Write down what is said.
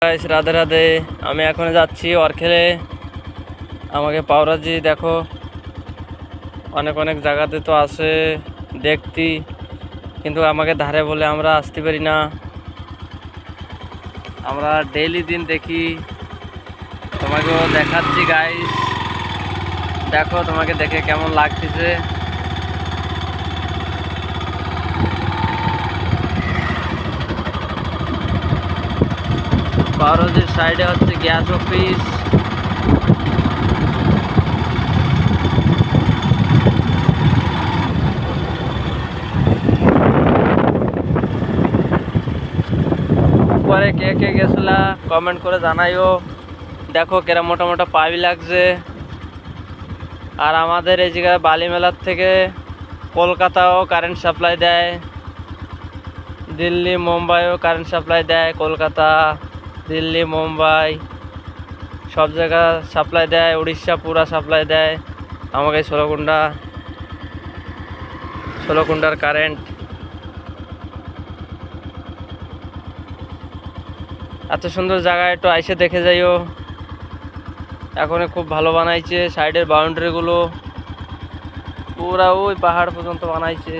Guys Radhe Radhe. আমি এখন যাচ্ছি অরখেলে। আমাকে পাওরাজি দেখো অনেক অনেক জায়গাতে তো আছে দেখতি, কিন্তু আমাকে ধারে বলে আমরা আসতে পারি না। আমরা ডেইলি দিন দেখি, তোমাকেও দেখাচ্ছি গাইস। দেখো তোমাকে দেখে কেমন লাগতেছে। পাওরাজির সাইডে হচ্ছে গ্যাস অফিস। পরে কে কে গেছিলা কমেন্ট করে জানাইও। দেখো কেরা মোটা মোটা পাইপ লাগছে। আর আমাদের এই জায়গায় বালি মেলার থেকে কলকাতাও কারেন্ট সাপ্লাই দেয়, দিল্লি মুম্বাইও কারেন্ট সাপ্লাই দেয়। কলকাতা, দিল্লি, মুম্বাই সব জায়গা সাপ্লাই দেয়। উড়িষ্যা পুরা সাপ্লাই দেয় আমাকে ষোলকুন্ডার কারেন্ট। এত সুন্দর জায়গা, একটু আইসে দেখে যাইও। এখন খুব ভালো বানাইছে, সাইডের বাউন্ডারিগুলো পুরা ওই পাহাড় পর্যন্ত বানাইছে।